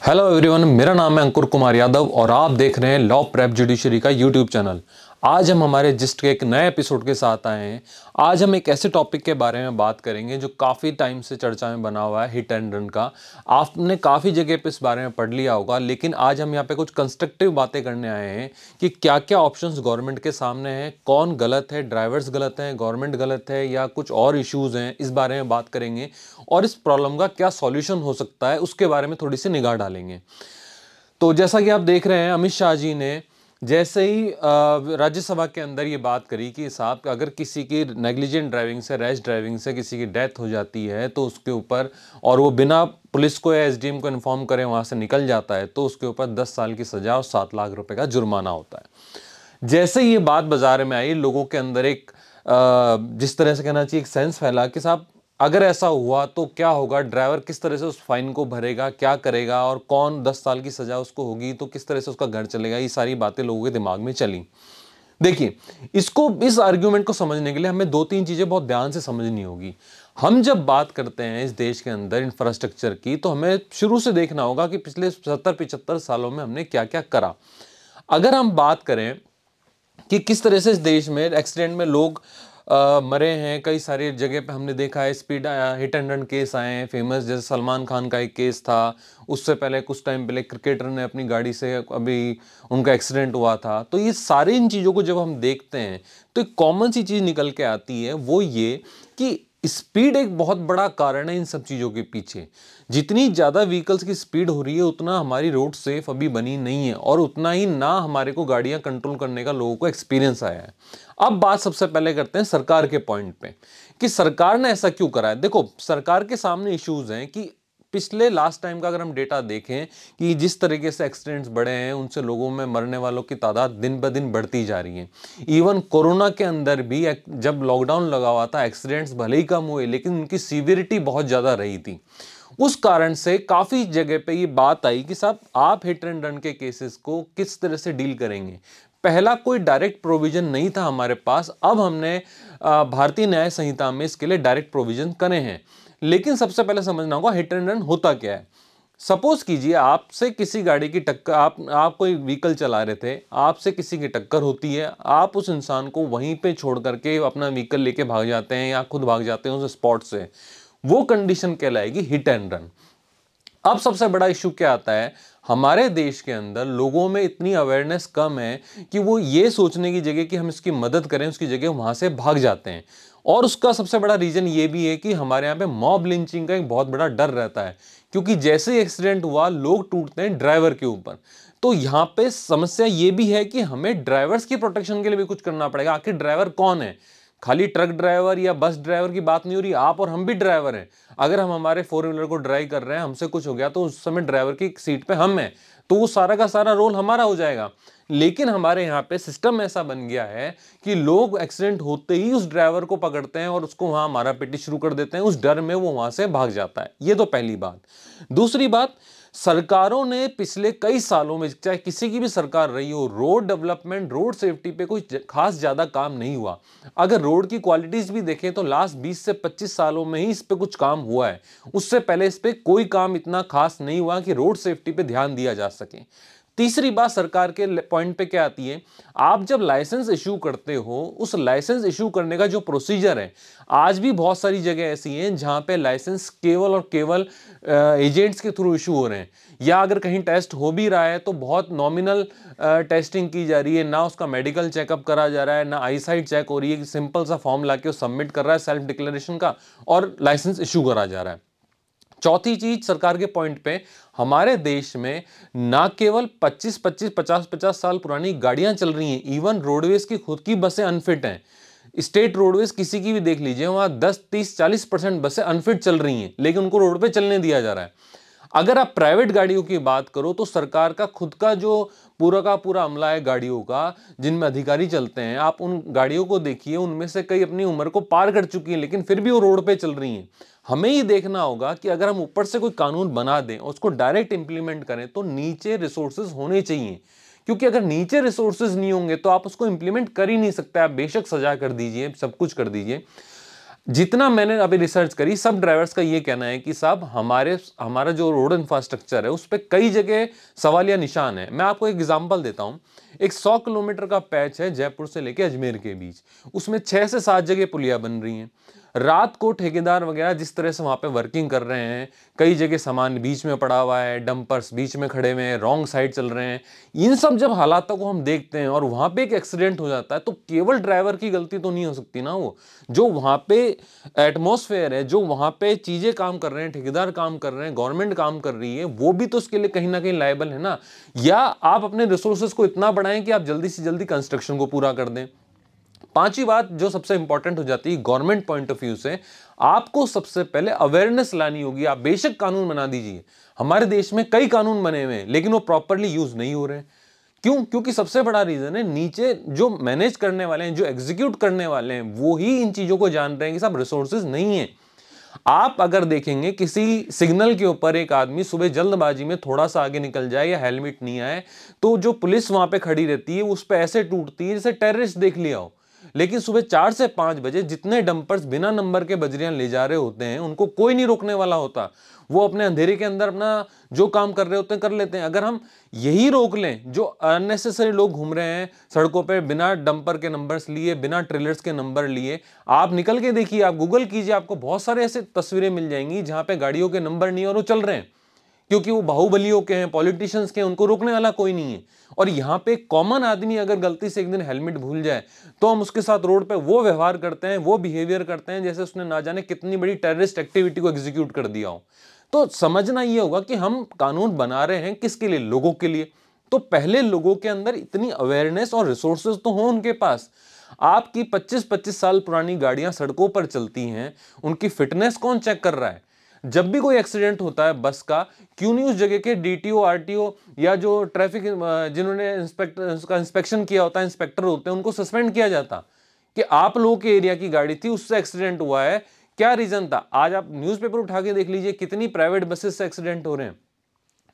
Hello everyone, मेरा नाम है अंकुर कुमार यादव और आप देख रहे हैं लॉ प्रेप जुडिशरी का यूट्यूब चैनल। आज हम हमारे जिस्ट के एक नए एपिसोड के साथ आए हैं। आज हम एक ऐसे टॉपिक के बारे में बात करेंगे जो काफ़ी टाइम से चर्चा में बना हुआ है, हिट एंड रन का। आपने काफ़ी जगह पे इस बारे में पढ़ लिया होगा, लेकिन आज हम यहाँ पे कुछ कंस्ट्रक्टिव बातें करने आए हैं कि क्या क्या ऑप्शंस गवर्नमेंट के सामने हैं, कौन गलत है, ड्राइवर्स गलत हैं, गवर्नमेंट गलत है या कुछ और इश्यूज़ हैं, इस बारे में बात करेंगे और इस प्रॉब्लम का क्या सॉल्यूशन हो सकता है उसके बारे में थोड़ी सी निगाह डालेंगे। तो जैसा कि आप देख रहे हैं, अमित शाह जी ने जैसे ही राज्यसभा के अंदर ये बात करी कि साहब अगर किसी की नेग्लिजेंट ड्राइविंग से, रैश ड्राइविंग से किसी की डेथ हो जाती है तो उसके ऊपर, और वो बिना पुलिस को या एसडीएम को इन्फॉर्म करे वहाँ से निकल जाता है तो उसके ऊपर 10 साल की सजा और 7 लाख रुपए का जुर्माना होता है। जैसे ये बात बाजार में आई, लोगों के अंदर एक जिस तरह से कहना चाहिए एक सेंस फैला कि साहब अगर ऐसा हुआ तो क्या होगा, ड्राइवर किस तरह से उस फाइन को भरेगा, क्या करेगा, और कौन 10 साल की सजा उसको होगी तो किस तरह से उसका घर चलेगा। ये सारी बातें लोगों के दिमाग में चली। देखिए, इस आर्ग्यूमेंट को समझने के लिए हमें 2-3 चीजें बहुत ध्यान से समझनी होगी। हम जब बात करते हैं इस देश के अंदर इंफ्रास्ट्रक्चर की, तो हमें शुरू से देखना होगा कि पिछले 70-75 सालों में हमने क्या क्या करा। अगर हम बात करें कि किस तरह से इस देश में एक्सीडेंट में लोग मरे हैं, कई सारी जगह पे हमने देखा है speed hit and run case आए हैं फेमस। जैसे सलमान खान का एक केस था, उससे पहले कुछ टाइम पहले क्रिकेटर ने अपनी गाड़ी से अभी उनका एक्सीडेंट हुआ था। तो ये सारी इन चीज़ों को जब हम देखते हैं तो एक कॉमन सी चीज़ निकल के आती है, वो ये कि स्पीड एक बहुत बड़ा कारण है इन सब चीज़ों के पीछे। जितनी ज़्यादा व्हीकल्स की स्पीड हो रही है उतना हमारी रोड सेफ अभी बनी नहीं है, और उतना ही ना हमारे को गाड़ियां कंट्रोल करने का लोगों को एक्सपीरियंस आया है। अब बात सबसे पहले करते हैं सरकार के पॉइंट पे कि सरकार ने ऐसा क्यों करा है। देखो, सरकार के सामने इश्यूज हैं कि पिछले लास्ट टाइम का अगर हम डेटा देखें कि जिस तरीके से एक्सीडेंट्स बढ़े हैं, उनसे लोगों में मरने वालों की तादाद दिन ब दिन बढ़ती जा रही है। इवन कोरोना के अंदर भी जब लॉकडाउन लगा हुआ था, एक्सीडेंट्स भले ही कम हुए लेकिन उनकी सीवियरिटी बहुत ज़्यादा रही थी। उस कारण से काफ़ी जगह पे ये बात आई कि साहब आप हिट एंड रन के केसेस को किस तरह से डील करेंगे। पहला कोई डायरेक्ट प्रोविजन नहीं था हमारे पास, अब हमने भारतीय न्याय संहिता में इसके लिए डायरेक्ट प्रोविजन करे हैं। लेकिन सबसे पहले समझना होगा हिट एंड रन होता क्या है। सपोज कीजिए आपसे किसी गाड़ी की टक्कर, आप कोई व्हीकल चला रहे थे, आपसे किसी की टक्कर होती है, आप उस इंसान को वहीं पे छोड़ करके अपना व्हीकल लेके भाग जाते हैं या खुद भाग जाते हैं उस स्पॉट से, वो कंडीशन कहलाएगी हिट एंड रन। अब सबसे बड़ा इश्यू क्या आता है, हमारे देश के अंदर लोगों में इतनी अवेयरनेस कम है कि वो ये सोचने की जगह कि हम इसकी मदद करें, उसकी जगह वहां से भाग जाते हैं। और उसका सबसे बड़ा रीजन ये भी है कि हमारे यहाँ पे मॉब लिंचिंग का एक बहुत बड़ा डर रहता है, क्योंकि जैसे ही एक्सीडेंट हुआ लोग टूटते हैं ड्राइवर के ऊपर। तो यहाँ पे समस्या ये भी है कि हमें ड्राइवर्स की प्रोटेक्शन के लिए भी कुछ करना पड़ेगा। आखिर ड्राइवर कौन है, खाली ट्रक ड्राइवर या बस ड्राइवर की बात नहीं हो रही, आप और हम भी ड्राइवर हैं। अगर हम हमारे 4 व्हीलर को ड्राइव कर रहे हैं, हमसे कुछ हो गया तो उस समय ड्राइवर की सीट पे हम हैं, तो वो सारा का सारा रोल हमारा हो जाएगा। लेकिन हमारे यहाँ पे सिस्टम ऐसा बन गया है कि लोग एक्सीडेंट होते ही उस ड्राइवर को पकड़ते हैं और उसको वहां मारा पीटी शुरू कर देते हैं, उस डर में वो वहां से भाग जाता है। ये तो पहली बात। दूसरी बात, सरकारों ने पिछले कई सालों में, चाहे किसी की भी सरकार रही हो, रोड डेवलपमेंट, रोड सेफ्टी पे कोई खास ज्यादा काम नहीं हुआ। अगर रोड की क्वालिटीज भी देखें तो लास्ट 20 से 25 सालों में ही इस पे कुछ काम हुआ है। उससे पहले इस पे कोई काम इतना खास नहीं हुआ कि रोड सेफ्टी पे ध्यान दिया जा सके। तीसरी बात सरकार के पॉइंट पे क्या आती है, आप जब लाइसेंस इशू करते हो, उस लाइसेंस इशू करने का जो प्रोसीजर है, आज भी बहुत सारी जगह ऐसी हैं जहां पे लाइसेंस केवल और केवल एजेंट्स के थ्रू इशू हो रहे हैं, या अगर कहीं टेस्ट हो भी रहा है तो बहुत नॉमिनल टेस्टिंग की जा रही है, ना उसका मेडिकल चेकअप करा जा रहा है, ना आईसाइट चेक हो रही है। सिंपल सा फॉर्म लाके सबमिट कर रहा है सेल्फ डिक्लेरेशन का और लाइसेंस इशू करा जा रहा है। चौथी चीज सरकार के पॉइंट पे, हमारे देश में ना केवल 25-25, 50-50 साल पुरानी गाड़ियां चल रही हैं, इवन रोडवेज की खुद की बसें अनफिट हैं। स्टेट रोडवेज किसी की भी देख लीजिए, वहां 10-30-40% बसें अनफिट चल रही हैं, लेकिन उनको रोड पे चलने दिया जा रहा है। अगर आप प्राइवेट गाड़ियों की बात करो तो सरकार का खुद का जो पूरा का पूरा अमला है गाड़ियों का, जिनमें अधिकारी चलते हैं, आप उन गाड़ियों को देखिए, उनमें से कई अपनी उम्र को पार कर चुकी हैं लेकिन फिर भी वो रोड पे चल रही हैं। हमें ये देखना होगा कि अगर हम ऊपर से कोई कानून बना दें और उसको डायरेक्ट इंप्लीमेंट करें तो नीचे रिसोर्सेज होने चाहिए, क्योंकि अगर नीचे रिसोर्सेज नहीं होंगे तो आप उसको इंप्लीमेंट कर ही नहीं सकते। आप बेशक सजा कर दीजिए, सब कुछ कर दीजिए, जितना मैंने अभी रिसर्च करी, सब ड्राइवर्स का ये कहना है कि साहब हमारा जो रोड इंफ्रास्ट्रक्चर है उस पर कई जगह सवालिया निशान है। मैं आपको एक एग्जांपल देता हूं। एक 100 किलोमीटर का पैच है जयपुर से लेकर अजमेर के बीच, उसमें 6 से 7 जगह पुलिया बन रही हैं। रात को ठेकेदार वगैरह जिस तरह से वहां पे वर्किंग कर रहे हैं, कई जगह सामान बीच में पड़ा हुआ है, डंपर्स बीच में खड़े हुए हैं, रॉन्ग साइड चल रहे हैं। इन सब जब हालातों को हम देखते हैं और वहां पे एक एक्सीडेंट हो जाता है, तो केवल ड्राइवर की गलती तो नहीं हो सकती ना। वो जो वहां पे एटमॉस्फेयर है, जो वहां पे चीजें काम कर रहे हैं, ठेकेदार काम कर रहे हैं, गवर्नमेंट काम कर रही है, वो भी तो उसके लिए कहीं ना कहीं लायबल है ना। या आप अपने रिसोर्सेज को इतना बढ़ाएं कि आप जल्दी से जल्दी कंस्ट्रक्शन को पूरा कर दें। पांचवी बात जो सबसे इंपॉर्टेंट हो जाती है गवर्नमेंट पॉइंट ऑफ व्यू से, आपको सबसे पहले अवेयरनेस लानी होगी। आप बेशक कानून बना दीजिए, हमारे देश में कई कानून बने हुए हैं लेकिन वो प्रॉपरली यूज नहीं हो रहे हैं। क्यों? क्योंकि सबसे बड़ा रीजन है नीचे जो मैनेज करने वाले हैं, जो एग्जीक्यूट करने वाले हैं, वो ही इन चीजों को जान रहे हैं कि सब रिसोर्सेज नहीं है। आप अगर देखेंगे किसी सिग्नल के ऊपर एक आदमी सुबह जल्दबाजी में थोड़ा सा आगे निकल जाए या हेलमेट नहीं आए, तो जो पुलिस वहां पे खड़ी रहती है उस पर ऐसे टूटती है जैसे टेररिस्ट देख लिया हो। लेकिन सुबह 4 से 5 बजे जितने डंपर्स बिना नंबर के बजरियां ले जा रहे होते हैं, उनको कोई नहीं रोकने वाला होता। वो अपने अंधेरे के अंदर अपना जो काम कर रहे होते हैं कर लेते हैं। अगर हम यही रोक लें, जो अननेसेसरी लोग घूम रहे हैं सड़कों पे बिना डंपर के नंबर्स लिए, बिना ट्रेलर्स के नंबर लिए, आप निकल के देखिए, आप गूगल कीजिए, आपको बहुत सारे ऐसे तस्वीरें मिल जाएंगी जहां पे गाड़ियों के नंबर नहीं और वो चल रहे हैं, क्योंकि वो बाहुबलियों के हैं, पॉलिटिशियंस के हैं, उनको रोकने वाला कोई नहीं है। और यहाँ पे कॉमन आदमी अगर गलती से एक दिन हेलमेट भूल जाए, तो हम उसके साथ रोड पे वो व्यवहार करते हैं, वो बिहेवियर करते हैं जैसे उसने ना जाने कितनी बड़ी टेररिस्ट एक्टिविटी को एग्जीक्यूट कर दिया हो। तो समझना ये होगा कि हम कानून बना रहे हैं किसके लिए? लोगों के लिए। तो पहले लोगों के अंदर इतनी अवेयरनेस और रिसोर्सेज तो हो उनके पास। आपकी 25-25 साल पुरानी गाड़ियां सड़कों पर चलती हैं, उनकी फिटनेस कौन चेक कर रहा है? जब भी कोई एक्सीडेंट होता है बस का, क्यों नहीं उस जगह के डीटीओ, आरटीओ या जो ट्रैफिक जिन्होंने उसका इंस्पेक्शन किया होता है, इंस्पेक्टर होते हैं, उनको सस्पेंड किया जाता कि आप लोगों के एरिया की गाड़ी थी, उससे एक्सीडेंट हुआ है, क्या रीजन था? आज आप न्यूज़पेपर उठा के देख लीजिए कितनी प्राइवेट बसेस से एक्सीडेंट हो रहे हैं।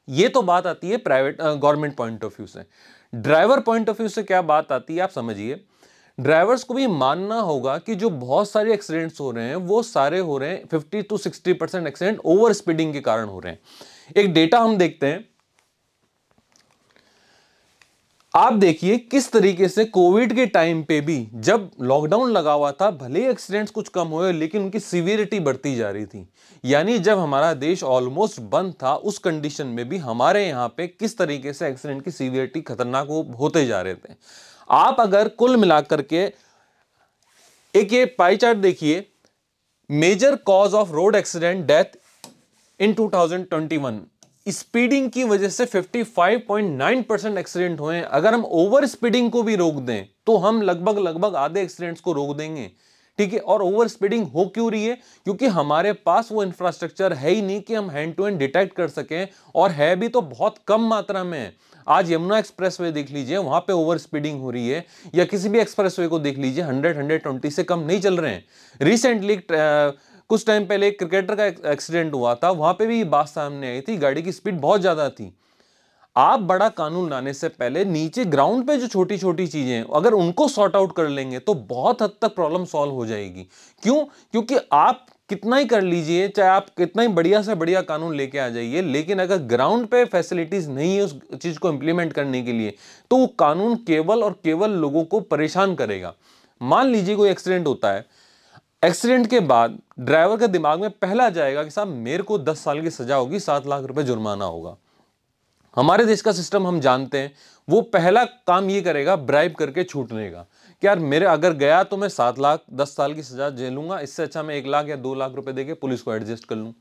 ये तो बात आती है private government point of view से। ड्राइवर पॉइंट ऑफ व्यू से क्या बात आती है आप समझिए। ड्राइवर्स को भी मानना होगा कि जो बहुत सारे एक्सीडेंट्स हो रहे हैं वो सारे हो रहे हैं 50 to 60% एक्सीडेंट ओवर स्पीडिंग के कारण हो रहे हैं। एक डेटा हम देखते हैं, आप देखिए किस तरीके से कोविड के टाइम पे भी जब लॉकडाउन लगा हुआ था, भले ही एक्सीडेंट्स कुछ कम हुए लेकिन उनकी सीवियरिटी बढ़ती जा रही थी। यानी जब हमारा देश ऑलमोस्ट बंद था, उस कंडीशन में भी हमारे यहां पे किस तरीके से एक्सीडेंट की सीवियरिटी खतरनाक होते जा रहे थे। आप अगर कुल मिलाकर के एक ये पाई चार्ट देखिए, major cause of road accident death in 2021, speeding की वजह से 55.9% एक्सीडेंट हुए हैं। अगर हम ओवर स्पीडिंग को भी रोक दें तो हम लगभग आधे एक्सीडेंट्स को रोक देंगे। ठीक है। और ओवर स्पीडिंग हो क्यों रही है? क्योंकि हमारे पास वो इंफ्रास्ट्रक्चर है ही नहीं कि हम हैंड टू हैंड डिटेक्ट कर सकें, और है भी तो बहुत कम मात्रा में। आज यमुना एक्सप्रेसवे देख लीजिए, वहां पे ओवर स्पीडिंग हो रही है, या किसी भी एक्सप्रेसवे को देख लीजिए, 100-120 से कम नहीं चल रहे हैं। रिसेंटली कुछ टाइम पहले एक क्रिकेटर का एक्सीडेंट हुआ था, वहां पे भी बात सामने आई थी, गाड़ी की स्पीड बहुत ज्यादा थी। आप बड़ा कानून लाने से पहले नीचे ग्राउंड पे जो छोटी छोटी चीजें हैं, अगर उनको सॉर्ट आउट कर लेंगे तो बहुत हद तक प्रॉब्लम सॉल्व हो जाएगी। क्यों? क्योंकि आप कितना ही कर लीजिए, चाहे आप कितना ही बढ़िया से बढ़िया कानून लेके आ जाइए, लेकिन अगर ग्राउंड पे फैसिलिटीज नहीं है उस चीज को इंप्लीमेंट करने के लिए, तो वो कानून केवल और केवल लोगों को परेशान करेगा। मान लीजिए कोई एक्सीडेंट होता है, एक्सीडेंट के बाद ड्राइवर के दिमाग में पहला जाएगा कि साहब मेरे को 10 साल की सजा होगी, 7 लाख रुपए जुर्माना होगा। हमारे देश का सिस्टम हम जानते हैं, वो पहला काम ये करेगा ब्राइब करके छूटने का, कि यार मेरे अगर गया तो मैं 7 लाख 10 साल की सजा झेलूंगा, इससे अच्छा मैं 1 लाख या 2 लाख रुपए देके पुलिस को एडजस्ट कर लूं।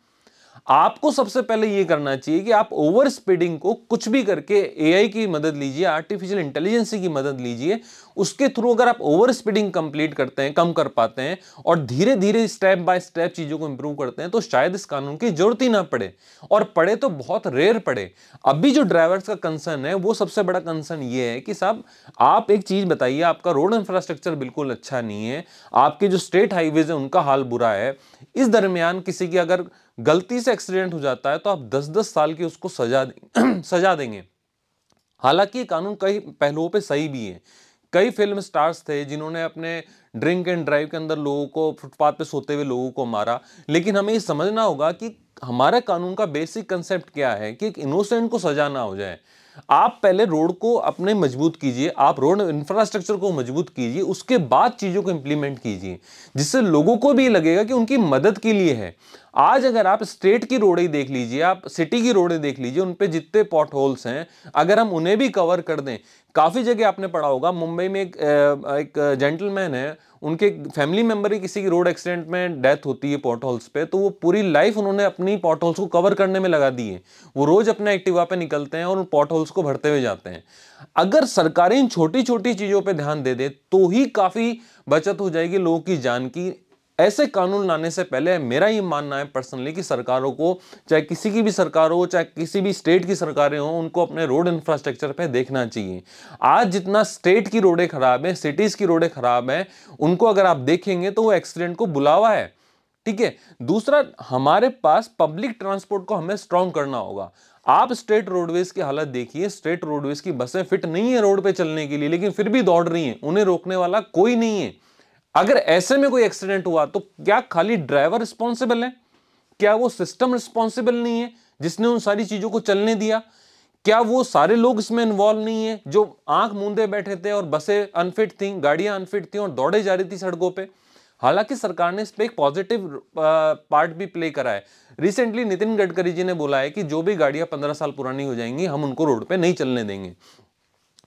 आपको सबसे पहले ये करना चाहिए कि आप ओवर स्पीडिंग को कुछ भी करके एआई की मदद लीजिए, आर्टिफिशियल इंटेलिजेंस की मदद लीजिए। उसके थ्रू अगर आप ओवर स्पीडिंग कंप्लीट करते हैं, कम कर पाते हैं, और धीरे धीरे स्टेप बाय स्टेप चीजों को इंप्रूव करते हैं, तो शायद इस कानून की जरूरत ही ना पड़े, और पड़े तो बहुत रेयर पड़े। अभी जो ड्राइवर्स का कंसर्न है, वो सबसे बड़ा कंसर्न ये है कि साहब आप एक चीज बताइए, आपका रोड इंफ्रास्ट्रक्चर बिल्कुल अच्छा नहीं है, आपके जो स्टेट हाईवेज है उनका हाल बुरा है, इस दरमियान किसी की अगर गलती से एक्सीडेंट हो जाता है तो आप 10-10 साल की उसको सजा देंगे। हालांकि कानून कई पहलुओं पे सही भी है। कई फिल्म स्टार्स थे जिन्होंने अपने ड्रिंक एंड ड्राइव के अंदर लोगों को, फुटपाथ पे सोते हुए लोगों को मारा। लेकिन हमें ये समझना होगा कि हमारे कानून का बेसिक कंसेप्ट क्या है कि एक इनोसेंट को सजा ना हो जाए। आप पहले रोड को अपने मजबूत कीजिए, आप रोड इंफ्रास्ट्रक्चर को मजबूत कीजिए, उसके बाद चीजों को इंप्लीमेंट कीजिए, जिससे लोगों को भी लगेगा कि उनकी मदद के लिए है। आज अगर आप स्टेट की रोडें देख लीजिए, आप सिटी की रोडें देख लीजिए, उन पे जितने पॉट होल्स हैं, अगर हम उन्हें भी कवर कर दें, काफी जगह आपने पढ़ा होगा, मुंबई में एक जेंटलमैन है, उनके फैमिली मेंबर ही किसी की रोड एक्सीडेंट में डेथ होती है पॉट होल्स पे, तो वो पूरी लाइफ उन्होंने अपनी पॉट होल्स को कवर करने में लगा दी है। वो रोज अपने एक्टिवा पे निकलते हैं और उन पॉट होल्स को भरते हुए जाते हैं। अगर सरकारें इन छोटी छोटी चीजों पे ध्यान दे दे तो ही काफी बचत हो जाएगी लोगों की जान की। ऐसे कानून लाने से पहले मेरा ये मानना है पर्सनली कि सरकारों को, चाहे किसी की भी सरकार हो, चाहे किसी भी स्टेट की सरकारें हो, उनको अपने रोड इंफ्रास्ट्रक्चर पे देखना चाहिए। आज जितना स्टेट की रोडें खराब है, सिटीज की रोडें खराब है, उनको अगर आप देखेंगे तो वो एक्सीडेंट को बुलावा है। ठीक है। दूसरा, हमारे पास पब्लिक ट्रांसपोर्ट को हमें स्ट्रॉन्ग करना होगा। आप स्टेट रोडवेज की हालत देखिए, स्टेट रोडवेज की बसें फिट नहीं है रोड पे चलने के लिए, लेकिन फिर भी दौड़ रही हैं, उन्हें रोकने वाला कोई नहीं है। अगर ऐसे में कोई एक्सीडेंट हुआ तो क्या खाली ड्राइवर रिस्पॉन्सिबल है? क्या वो सिस्टम रिस्पॉन्सिबल नहीं है जिसने उन सारी चीजों को चलने दिया? क्या वो सारे लोग इसमें इन्वॉल्व नहीं है जो आंख मूंदे बैठे थे और बसें अनफिट थी, गाड़ियां अनफिट थी और दौड़े जा रही थी सड़कों पे? हालांकि सरकार ने इस पे एक पॉजिटिव पार्ट भी प्ले करा है। रिसेंटली नितिन गडकरी जी ने बोला है कि जो भी गाड़ियां 15 साल पुरानी हो जाएंगी, हम उनको रोड पे नहीं चलने देंगे।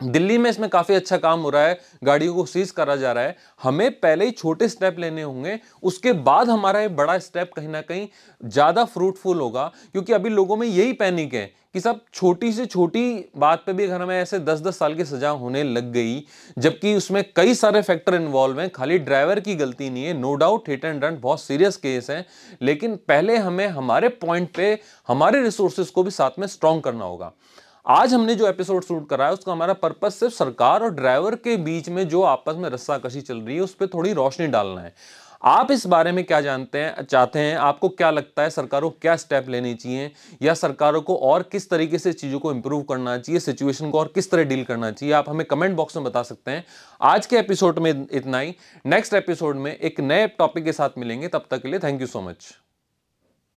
दिल्ली में इसमें काफी अच्छा काम हो रहा है, गाड़ियों को सीज करा जा रहा है। हमें पहले ही छोटे स्टेप लेने होंगे, उसके बाद हमारा ये बड़ा स्टेप कहीं ना कहीं ज्यादा फ्रूटफुल होगा। क्योंकि अभी लोगों में यही पैनिक है कि सब छोटी से छोटी बात पे भी अगर हमें ऐसे 10-10 साल की सजा होने लग गई, जबकि उसमें कई सारे फैक्टर इन्वॉल्व हैं, खाली ड्राइवर की गलती नहीं है। No doubt hit and run बहुत सीरियस केस है, लेकिन पहले हमें हमारे पॉइंट पे हमारे रिसोर्सेज को भी साथ में स्ट्रॉन्ग करना होगा। आज हमने जो एपिसोड शूट करा है उसका हमारा पर्पस सिर्फ सरकार और ड्राइवर के बीच में जो आपस में रस्साकशी चल रही है उस पर थोड़ी रोशनी डालना है। आप इस बारे में क्या जानते हैं, चाहते हैं? आपको क्या लगता है सरकारों को क्या स्टेप लेने चाहिए, या सरकारों को और किस तरीके से चीजों को इंप्रूव करना चाहिए, सिचुएशन को और किस तरह डील करना चाहिए? आप हमें कमेंट बॉक्स में बता सकते हैं। आज के एपिसोड में इतना ही। नेक्स्ट एपिसोड में एक नए टॉपिक के साथ मिलेंगे, तब तक के लिए थैंक यू सो मच।